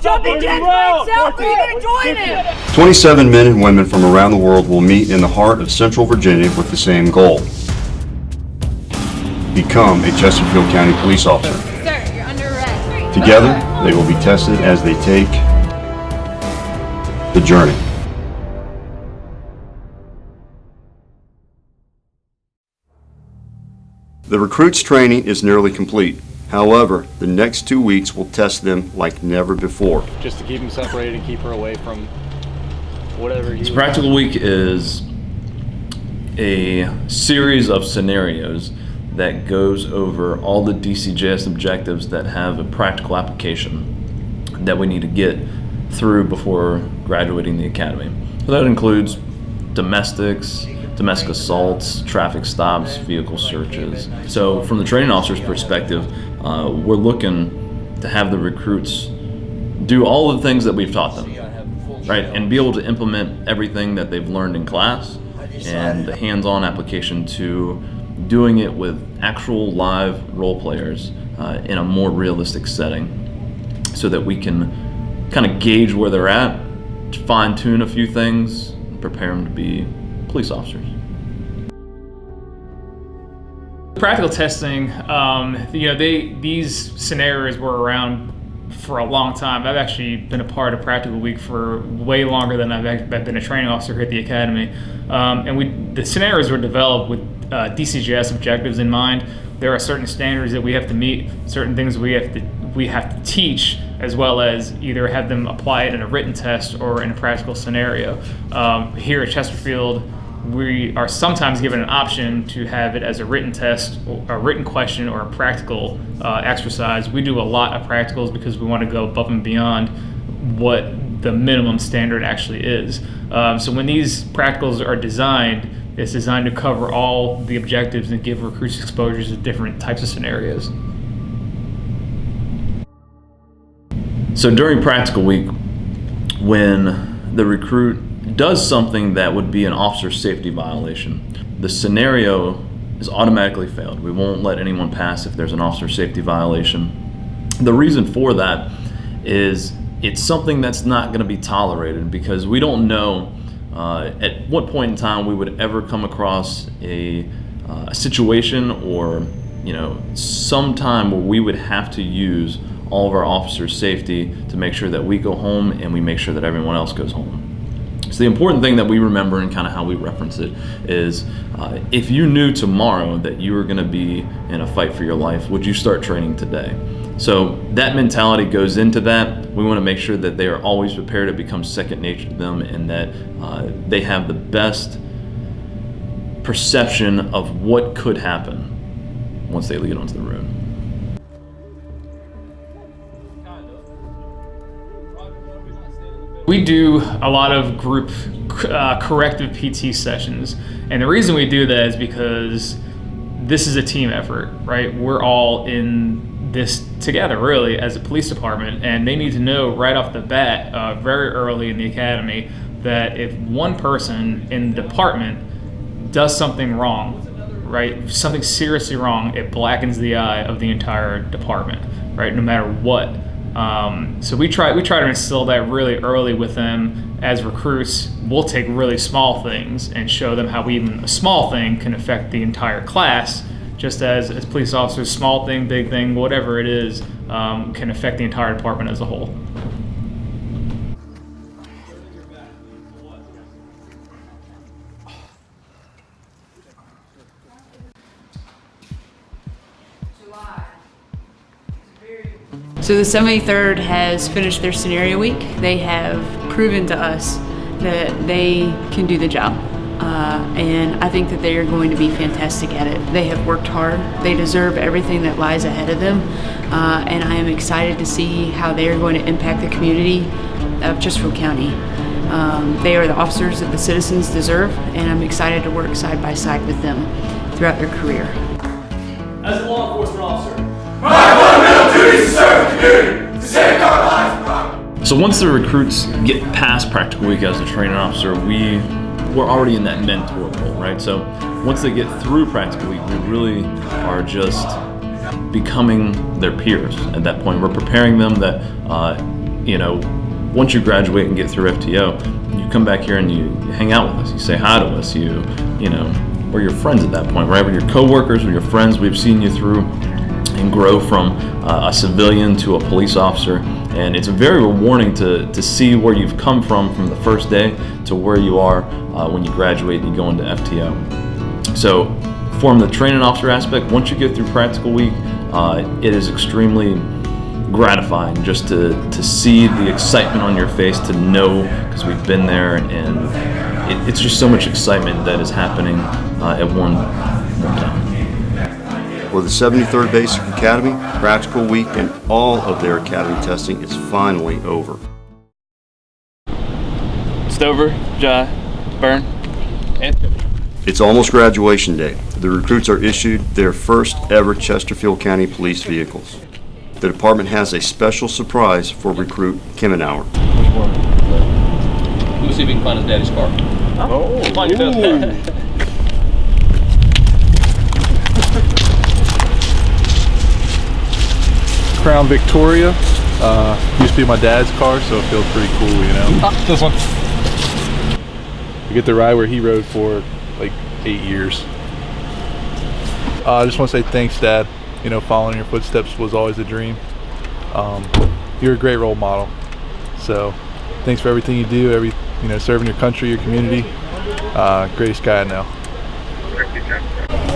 Jumping jacks by himself, are you gonna join him? 27 men and women from around the world will meet in the heart of Central Virginia with the same goal. Become a Chesterfield County Police Officer. Sir, you're under arrest. Together, they will be tested as they take the journey. The recruits' training is nearly complete. However, the next 2 weeks will test them like never before. Just to keep them separated and keep her away from whatever you... So Practical Week is a series of scenarios that goes over all the DCJS objectives that have a practical application that we need to get through before graduating the academy. So that includes domestic assaults, traffic stops, vehicle searches. So from the training officer's perspective, we're looking to have the recruits do all the things that we've taught them, right? And be able to implement everything that they've learned in class and the hands-on application to doing it with actual live role players in a more realistic setting so that we can kind of gauge where they're at, fine-tune a few things, and prepare them to be police officers. Practical testing, these scenarios were around for a long time. I've actually been a part of Practical Week for way longer than I've been a training officer here at the academy. And the scenarios were developed with DCJS objectives in mind. There are certain standards that we have to meet, certain things we have to teach, as well as either have them apply it in a written test or in a practical scenario. Here at Chesterfield, we are sometimes given an option to have it as a written test, a written question, or a practical exercise. We do a lot of practicals because we want to go above and beyond what the minimum standard actually is. So when these practicals are designed, it's designed to cover all the objectives and give recruits exposures to different types of scenarios. So during Practical Week, when the recruit does something that would be an officer safety violation, the scenario is automatically failed. We won't let anyone pass if there's an officer safety violation. The reason for that is it's something that's not going to be tolerated because we don't know at what point in time we would ever come across a situation or some time where we would have to use all of our officers' safety to make sure that we go home and we make sure that everyone else goes home. So the important thing that we remember and kind of how we reference it is if you knew tomorrow that you were going to be in a fight for your life, would you start training today? So that mentality goes into that. We want to make sure that they are always prepared. It becomes second nature to them and that they have the best perception of what could happen once they get onto the road. We do a lot of group corrective PT sessions, and the reason we do that is because this is a team effort, right? We're all in this together, really, as a police department, and they need to know right off the bat, very early in the academy, that if one person in the department does something wrong, right, something seriously wrong, it blackens the eye of the entire department, right, no matter what. So we try to instill that really early with them as recruits. We'll take really small things and show them how even a small thing can affect the entire class, just as police officers, small thing, big thing, whatever it is, can affect the entire department as a whole. So the 73rd has finished their scenario week. They have proven to us that they can do the job. And I think that they are going to be fantastic at it. They have worked hard. They deserve everything that lies ahead of them. And I am excited to see how they are going to impact the community of Chesterfield County. They are the officers that the citizens deserve, and I'm excited to work side by side with them throughout their career. As a law enforcement officer, my fundamental duty is to serve the community, to safeguard lives and property. So once the recruits get past Practical Week as a training officer, we're already in that mentor role, right? So once they get through Practical Week, we really are just becoming their peers at that point. We're preparing them that once you graduate and get through FTO, you come back here and you hang out with us. You say hi to us. We're your friends at that point, right? We're your coworkers, we're your friends. We've seen you through and grow from a civilian to a police officer, and it's very rewarding to see where you've come from the first day to where you are when you graduate and you go into FTO. So, from the training officer aspect, once you get through practical week, it is extremely gratifying just to see the excitement on your face, to know, because we've been there, and it's just so much excitement that is happening at one time. For the 73rd Basic Academy, practical week and all of their academy testing is finally over. Stover, Jai, Byrne, and It's almost graduation day. The recruits are issued their first ever Chesterfield County Police vehicles. The department has a special surprise for recruit Kimmenauer. We'll see if we can find his daddy's car. Oh, Find your dad. Crown Victoria. Used to be my dad's car, so it feels pretty cool, This one. I get to ride where he rode for like 8 years. I just want to say thanks, Dad. Following your footsteps was always a dream. You're a great role model. So thanks for everything you do, serving your country, your community. Greatest guy I know.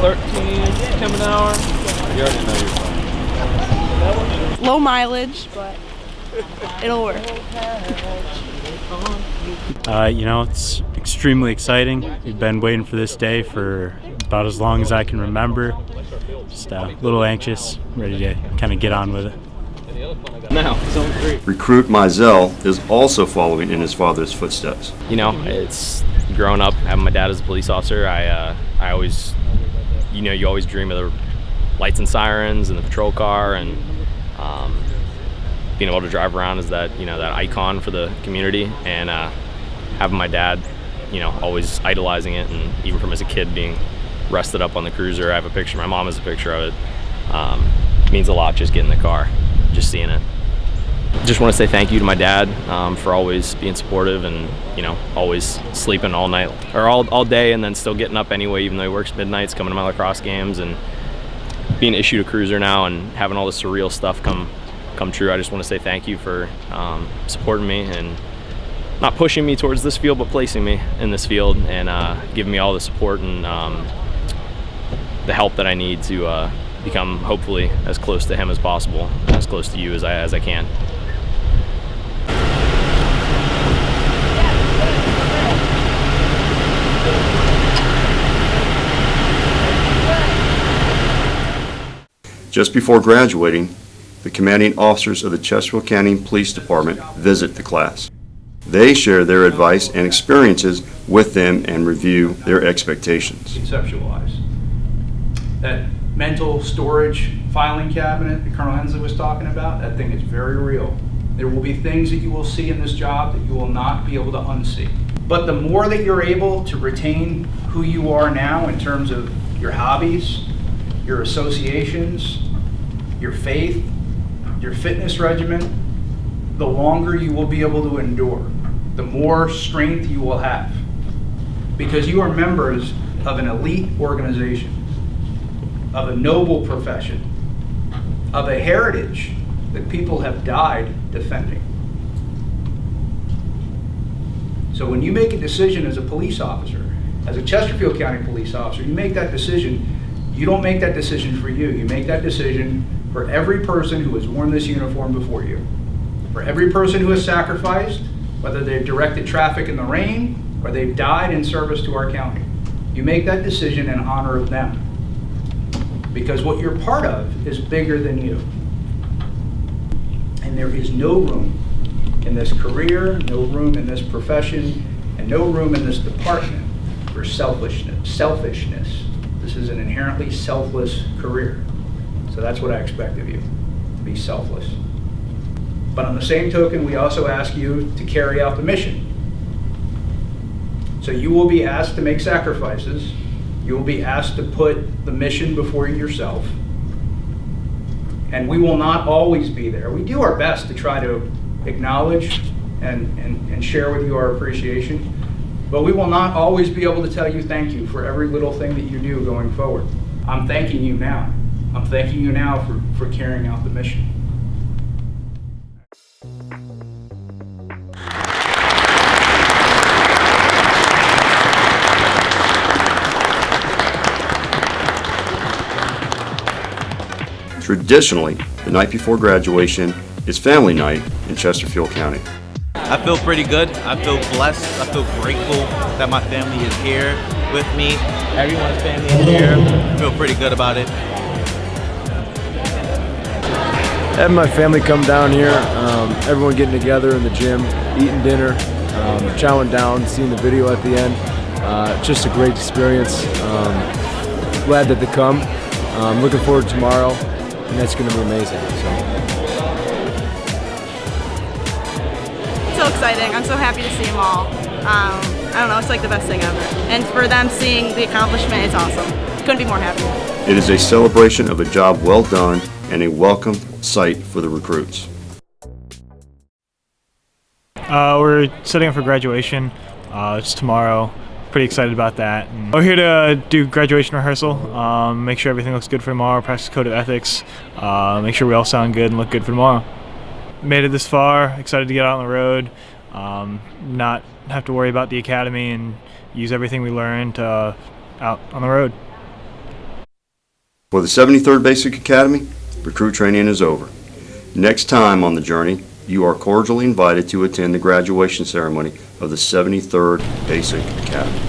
13 coming hour. You already know you're fine. Low mileage, but it'll work. It's extremely exciting. We've been waiting for this day for about as long as I can remember. Just a little anxious, ready to kind of get on with it. Now, zone 3. Recruit Mizell is also following in his father's footsteps. It's growing up having my dad as a police officer. I always, you always dream of the lights and sirens and the patrol car, and being able to drive around as that icon for the community, and having my dad, always idolizing it, and even from as a kid being rested up on the cruiser. I have a picture, my mom has a picture of it. Means a lot just getting in the car, just seeing it. Just want to say thank you to my dad for always being supportive, and always sleeping all night or all day, and then still getting up anyway, even though he works midnights, coming to my lacrosse games, and being issued a cruiser now and having all this surreal stuff come true. I just want to say thank you for supporting me and not pushing me towards this field, but placing me in this field, and giving me all the support and the help that I need to become hopefully as close to him as possible, and as close to you as I can. Just before graduating, the commanding officers of the Chesterfield County Police Department visit the class. They share their advice and experiences with them and review their expectations. Conceptualize. That mental storage filing cabinet that Colonel Hensley was talking about, that thing is very real. There will be things that you will see in this job that you will not be able to unsee. But the more that you're able to retain who you are now in terms of your hobbies, your associations, your faith, your fitness regimen, the longer you will be able to endure, the more strength you will have. Because you are members of an elite organization, of a noble profession, of a heritage that people have died defending. So when you make a decision as a police officer, as a Chesterfield County police officer, you make that decision. You don't make that decision for you. You make that decision for every person who has worn this uniform before you. For every person who has sacrificed, whether they've directed traffic in the rain or they've died in service to our county. You make that decision in honor of them. Because what you're part of is bigger than you. And there is no room in this career, no room in this profession, and no room in this department for selfishness. This is an inherently selfless career. So that's what I expect of you, to be selfless. But on the same token, we also ask you to carry out the mission. So you will be asked to make sacrifices. You will be asked to put the mission before yourself. And we will not always be there. We do our best to try to acknowledge and share with you our appreciation. But we will not always be able to tell you thank you for every little thing that you do going forward. I'm thanking you now. I'm thanking you now for carrying out the mission. Traditionally, the night before graduation is family night in Chesterfield County. I feel pretty good. I feel blessed. I feel grateful that my family is here with me. Everyone's family is here. I feel pretty good about it. Having my family come down here, everyone getting together in the gym, eating dinner, chowing down, seeing the video at the end. Just a great experience. Glad that they come. Looking forward to tomorrow, and that's going to be amazing. So exciting. I'm so happy to see them all. I don't know, it's like the best thing ever. And for them seeing the accomplishment, it's awesome. Couldn't be more happy. It is a celebration of a job well done and a welcome sight for the recruits. We're setting up for graduation. It's tomorrow. Pretty excited about that. And we're here to do graduation rehearsal, make sure everything looks good for tomorrow, practice code of ethics, make sure we all sound good and look good for tomorrow. Made it this far, excited to get out on the road, not have to worry about the academy and use everything we learned out on the road. For the 73rd Basic Academy, recruit training is over. Next time on the journey, you are cordially invited to attend the graduation ceremony of the 73rd Basic Academy.